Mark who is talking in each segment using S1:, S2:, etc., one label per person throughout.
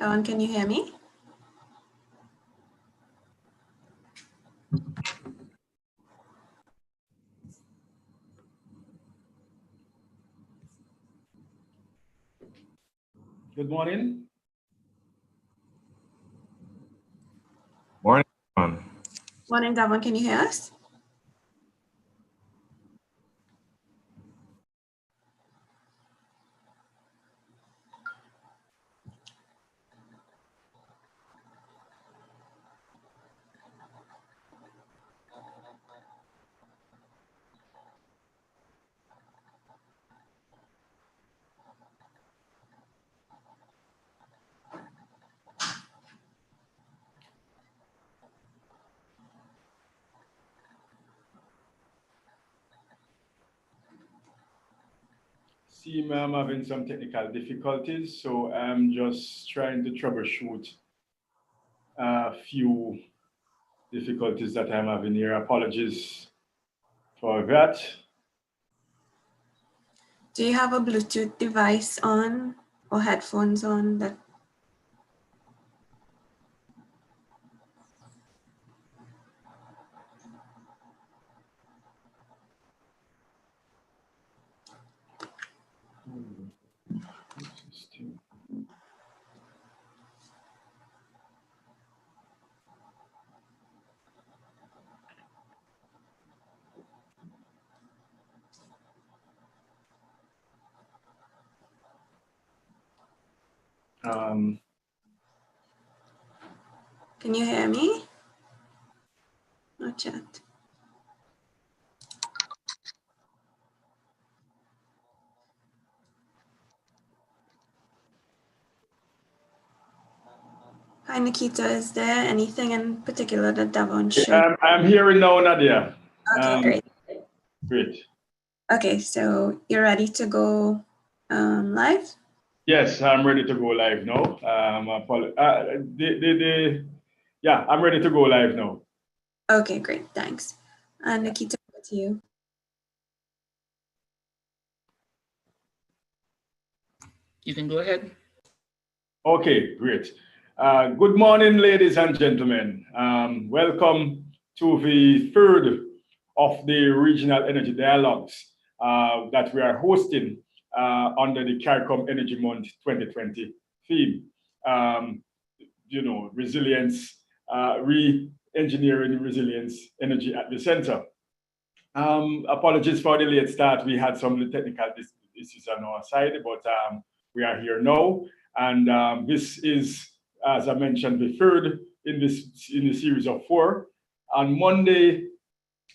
S1: Dawn, can you hear me?
S2: Good morning.
S3: Morning.
S1: Morning, Davon, can you hear us?
S2: See, I'm having some technical difficulties, so I'm just trying to troubleshoot a few difficulties that I'm having here. Apologies for that.
S1: Do you have a Bluetooth device on or headphones on that? Can you hear me? Not yet. Hi, Nikita. Is there anything in particular that Davon should?
S2: I'm hearing now, Nadia.
S1: Okay, great.
S2: Great.
S1: Okay, so you're ready to go live?
S2: Yes, I'm ready to go live now. Yeah, I'm ready to go live now.
S1: Okay, great. Thanks. And Nikita, over to you.
S4: You can go ahead.
S2: Okay, great. Good morning, ladies and gentlemen. Welcome to the third of the Regional Energy Dialogues that we are hosting under the CARICOM Energy Month 2020 theme. Resilience, re-engineering resilience, energy at the center. Apologies for the late start. We had some technical issues on our side, but we are here now. And this is, as I mentioned, the third in the series of 4. On Monday,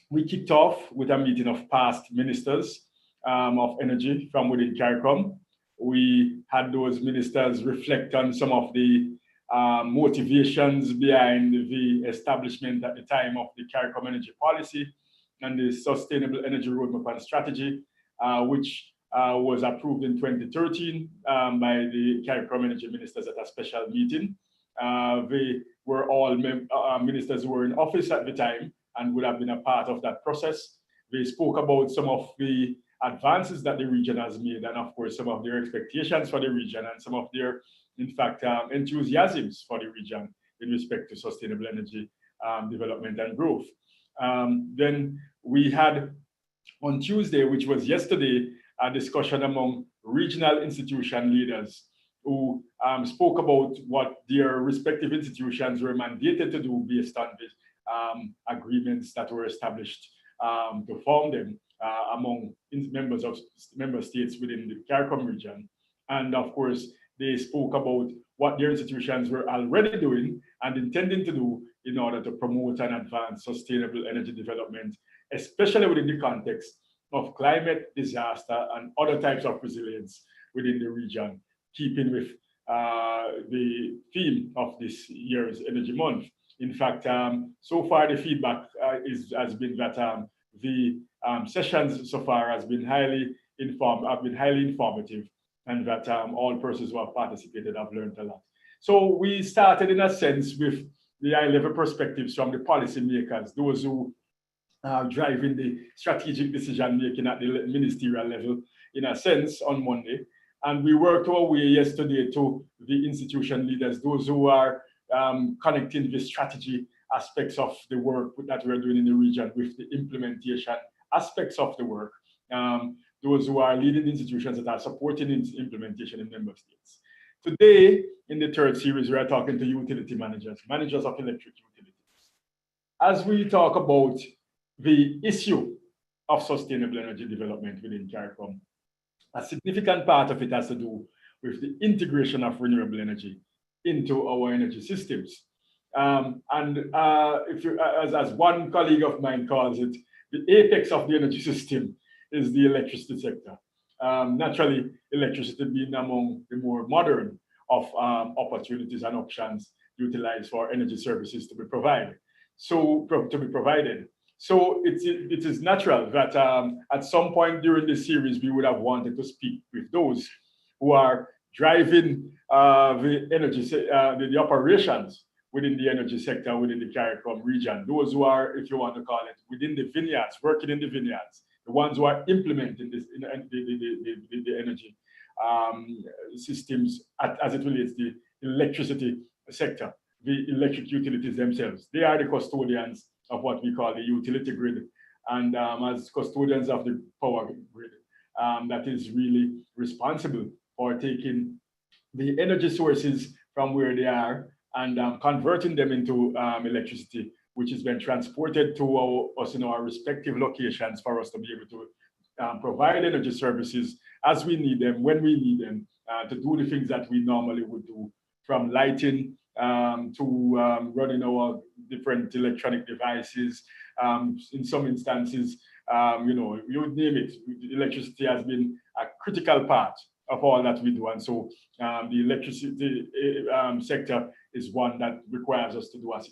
S2: we kicked off with a meeting of past ministers of energy from within CARICOM. We had those ministers reflect on some of the motivations behind the establishment at the time of the CARICOM energy policy and the Sustainable Energy Roadmap and Strategy, which was approved in 2013 by the CARICOM energy ministers at a special meeting. They were all ministers who were in office at the time and would have been a part of that process. They spoke about some of the advances that the region has made and, of course, some of their expectations for the region and some of their, in fact, enthusiasms for the region in respect to sustainable energy development and growth. Then we had on Tuesday, which was yesterday, a discussion among regional institution leaders who spoke about what their respective institutions were mandated to do based on the agreements that were established to form them among member states within the CARICOM region. And of course, they spoke about what their institutions were already doing and intending to do in order to promote and advance sustainable energy development, especially within the context of climate disaster and other types of resilience within the region, keeping with the theme of this year's Energy Month. In fact, so far the feedback has been that the sessions so far have been highly informative, and that all persons who have participated have learned a lot. So we started in a sense with the high-level perspectives from the policymakers, those who are driving the strategic decision-making at the ministerial level, in a sense, on Monday. And we worked our way yesterday to the institution leaders, those who are connecting the strategy aspects of the work that we're doing in the region with the implementation aspects of the work. Those who are leading institutions that are supporting its implementation in member states. Today, in the third series, we are talking to utility managers, managers of electric utilities. As we talk about the issue of sustainable energy development within CARICOM, a significant part of it has to do with the integration of renewable energy into our energy systems. If you, as one colleague of mine calls it, the apex of the energy system is the electricity sector. Naturally, electricity being among the more modern of opportunities and options utilized for energy services to be provided. So it is natural that at some point during the series, we would have wanted to speak with those who are driving the energy, the operations within the energy sector, within the CARICOM region. Those who are, if you want to call it, within the vineyards, working in the vineyards, the ones who are implementing this in the energy systems as it relates to the electricity sector, the electric utilities themselves. They are the custodians of what we call the utility grid. And as custodians of the power grid, that is really responsible for taking the energy sources from where they are and converting them into electricity, which is then transported to us in our respective locations for us to be able to provide energy services as we need them, when we need them, to do the things that we normally would do, from lighting to running our different electronic devices. In some instances, you name it, electricity has been a critical part of all that we do. And so the electricity sector is one that requires us to do a